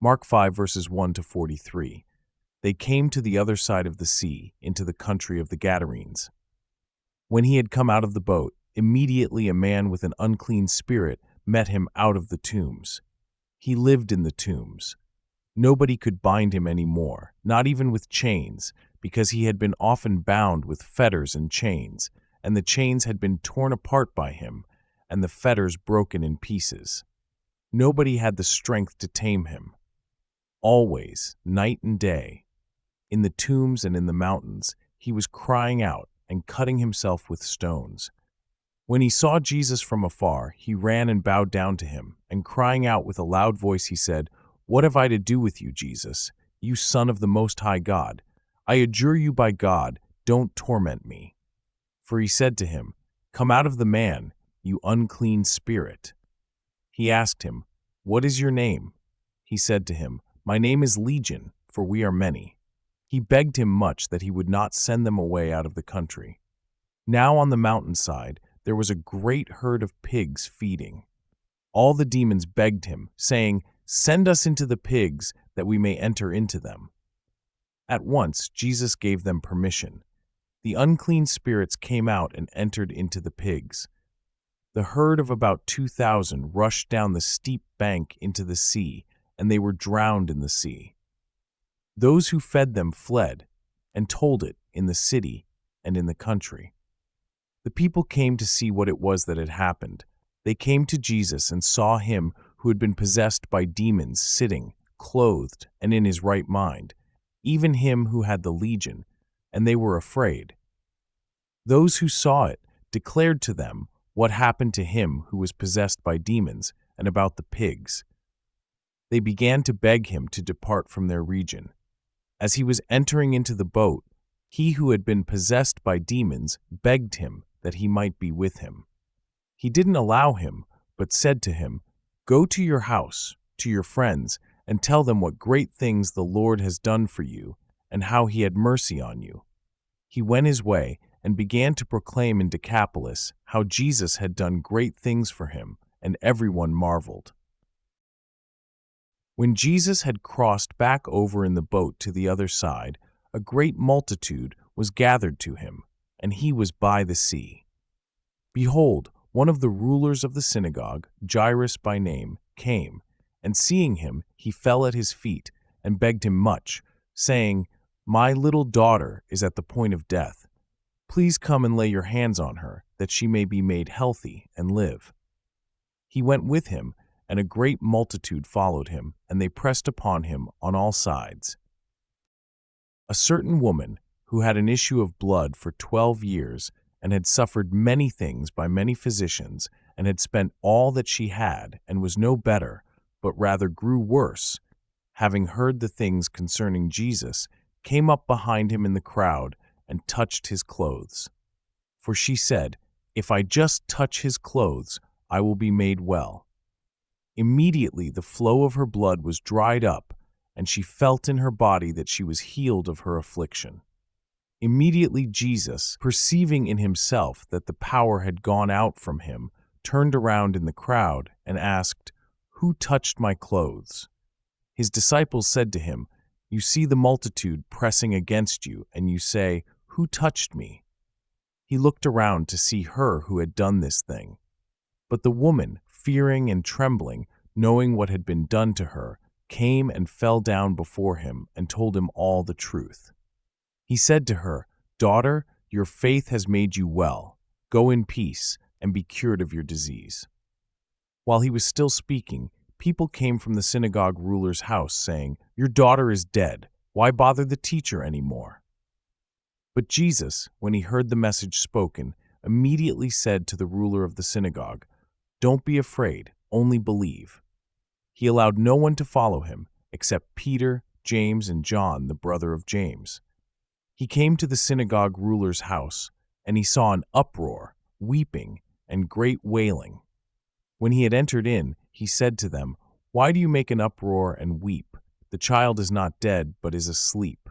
Mark 5 verses 1 to 43. They came to the other side of the sea, into the country of the Gadarenes. When he had come out of the boat, immediately a man with an unclean spirit met him out of the tombs. He lived in the tombs. Nobody could bind him any more, not even with chains, because he had been often bound with fetters and chains, and the chains had been torn apart by him, and the fetters broken in pieces. Nobody had the strength to tame him. Always, night and day, in the tombs and in the mountains, he was crying out and cutting himself with stones. When he saw Jesus from afar, he ran and bowed down to him, and crying out with a loud voice, he said, "What have I to do with you, Jesus, you Son of the Most High God? I adjure you by God, don't torment me." For he said to him, "Come out of the man, you unclean spirit." He asked him, "What is your name?" He said to him, "My name is Legion, for we are many." He begged him much that he would not send them away out of the country. Now on the mountainside there was a great herd of pigs feeding. All the demons begged him, saying, "Send us into the pigs, that we may enter into them." At once Jesus gave them permission. The unclean spirits came out and entered into the pigs. The herd of about 2,000 rushed down the steep bank into the sea, and they were drowned in the sea. Those who fed them fled, and told it in the city and in the country. The people came to see what it was that had happened. They came to Jesus and saw him who had been possessed by demons sitting, clothed, and in his right mind, even him who had the legion, and they were afraid. Those who saw it declared to them what happened to him who was possessed by demons and about the pigs. They began to beg him to depart from their region. As he was entering into the boat, he who had been possessed by demons begged him that he might be with him. He didn't allow him, but said to him, "Go to your house, to your friends, and tell them what great things the Lord has done for you, and how he had mercy on you." He went his way and began to proclaim in Decapolis how Jesus had done great things for him, and everyone marveled. When Jesus had crossed back over in the boat to the other side, a great multitude was gathered to him, and he was by the sea. Behold, one of the rulers of the synagogue, Jairus by name, came, and seeing him, he fell at his feet and begged him much, saying, "My little daughter is at the point of death. Please come and lay your hands on her, that she may be made healthy and live." He went with him, and a great multitude followed him, and they pressed upon him on all sides. A certain woman, who had an issue of blood for 12 years, and had suffered many things by many physicians, and had spent all that she had, and was no better, but rather grew worse, having heard the things concerning Jesus, came up behind him in the crowd, and touched his clothes. For she said, "If I just touch his clothes, I will be made well." Immediately the flow of her blood was dried up, and she felt in her body that she was healed of her affliction. Immediately Jesus, perceiving in himself that the power had gone out from him, turned around in the crowd and asked, "Who touched my clothes?" His disciples said to him, "You see the multitude pressing against you, and you say, 'Who touched me?'" He looked around to see her who had done this thing. But the woman, fearing and trembling, knowing what had been done to her, came and fell down before him and told him all the truth. He said to her, "Daughter, your faith has made you well. Go in peace and be cured of your disease." While he was still speaking, people came from the synagogue ruler's house, saying, "Your daughter is dead. Why bother the teacher any more?" But Jesus, when he heard the message spoken, immediately said to the ruler of the synagogue, "Don't be afraid, only believe." He allowed no one to follow him, except Peter, James, and John, the brother of James. He came to the synagogue ruler's house, and he saw an uproar, weeping, and great wailing. When he had entered in, he said to them, "Why do you make an uproar and weep? The child is not dead, but is asleep."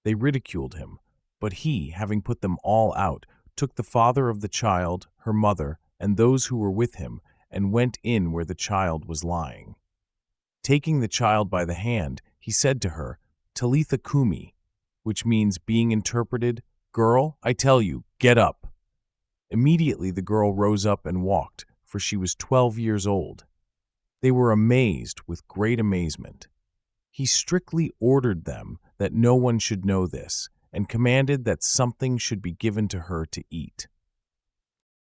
They ridiculed him, but he, having put them all out, took the father of the child, her mother, and those who were with him, and went in where the child was lying. Taking the child by the hand, he said to her, Talitha Kumi, which means, being interpreted, Girl, I tell you, get up. Immediately the girl rose up and walked, for she was 12 years old. They were amazed with great amazement. He strictly ordered them that no one should know this, and commanded that something should be given to her to eat.